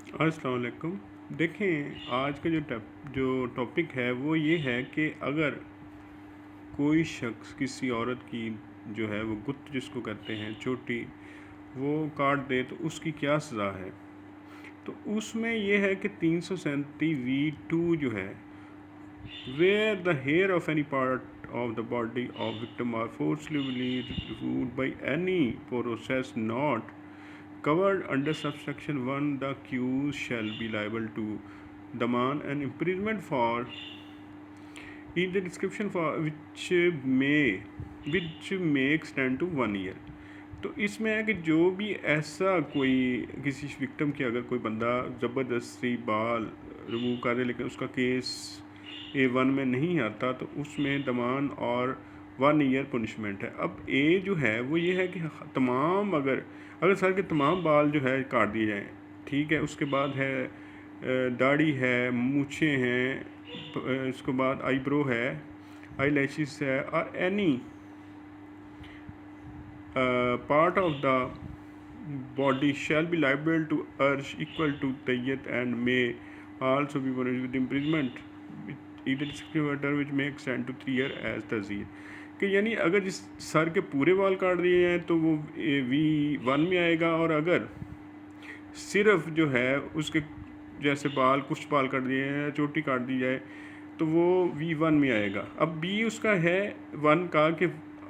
अस्सलाम वालेकुम। देखें, आज का जो टॉपिक है वो ये है कि अगर कोई शख्स किसी औरत की जो है वो गुत्त जिसको कहते हैं चोटी वो काट दे तो उसकी क्या सज़ा है। तो उसमें ये है कि 337(v)(2 जो है, where the hair of any part of the body of victim are forcibly removed by any process not covered under subsection 1, the accused shall be liable to demand and imprisonment for in the description for which may extend to 1 year। तो इसमें है कि जो भी ऐसा कोई किसी victim की अगर कोई बंदा ज़बरदस्ती बाल रिमूव करे लेकिन उसका केस A1 में नहीं आता तो उसमें दमान और 1 ईयर पनिशमेंट है। अब ए जो है वो ये है कि तमाम अगर सर के तमाम बाल जो है काट दिए जाएँ, ठीक है। उसके बाद है दाढ़ी है, मूछें हैं, उसके बाद आईब्रो है, आई लैशेस है, और any part of the body shall be liable to urge equal to tayyat and may also be punished with imprisonment either disciplinary matter which may extend to 3 year as तज़ीर। कि यानी अगर जिस sir के पूरे बाल काट दिए जाएँ तो वो V1 में आएगा, और अगर सिर्फ जो है उसके जैसे कुछ बाल काट दिए हैं, चोटी काट दी जाए तो वो V1 में आएगा। अब बी उसका है 1 का कि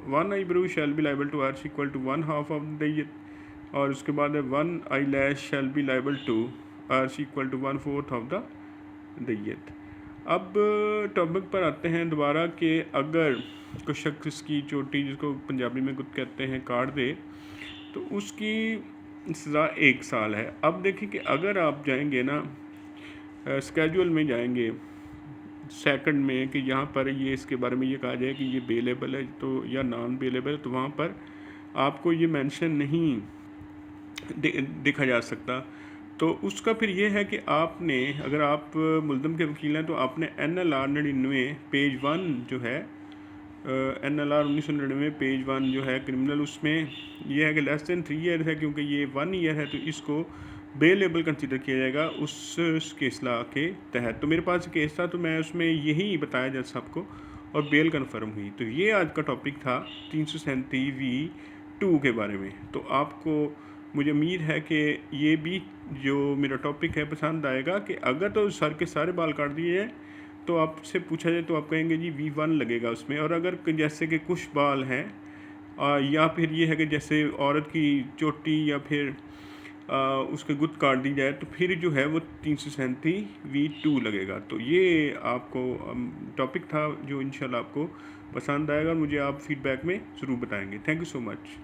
1 eyebrow shall be liable to arch equal to 1/2 of the दैयत, और उसके बाद है 1 eyelash shall be liable to arch equal to 1/4 of the दैयत। अब टॉपिक पर आते हैं दोबारा कि अगर कोई शख्स की चोटी जिसको पंजाबी में गुत्त कहते हैं काट दे तो उसकी सज़ा 1 साल है। अब देखिए कि अगर आप जाएंगे ना स्केजुअल में जाएंगे सेकंड में कि यहाँ पर ये इसके बारे में ये कहा जाए कि ये बेलेबल है तो या नॉन बेलेबल है, तो वहाँ पर आपको ये मेंशन नहीं देखा जा सकता। तो उसका फिर ये है कि आपने अगर आप मुल्ज़म के वकील हैं तो आपने NLR 99 पेज 1 जो है NLR 1999 पेज 1 जो है क्रिमिनल, उसमें यह है कि लेस दैन 3 ईयर है, क्योंकि ये 1 ईयर है तो इसको बेलेबल कंसिडर किया जाएगा उस केस ला के तहत। तो मेरे पास केस था तो मैं उसमें यही बताया जा सबको और बेल कन्फर्म हुई। तो ये आज का टॉपिक था 337(v)(2 के बारे में। तो आपको मुझे उम्मीद है कि ये भी जो मेरा टॉपिक है पसंद आएगा कि अगर तो सर के सारे बाल काट दिए हैं तो आपसे पूछा जाए तो आप कहेंगे जी V1 लगेगा उसमें, और अगर जैसे कि कुछ बाल हैं या फिर ये है कि जैसे औरत की चोटी या फिर उसके गुत्त काट दी जाए तो फिर जो है वो 337(v)(2 लगेगा। तो ये आपको टॉपिक था जो इंशाल्लाह आपको पसंद आएगा, और मुझे आप फीडबैक में ज़रूर बताएंगे। Thank you so much.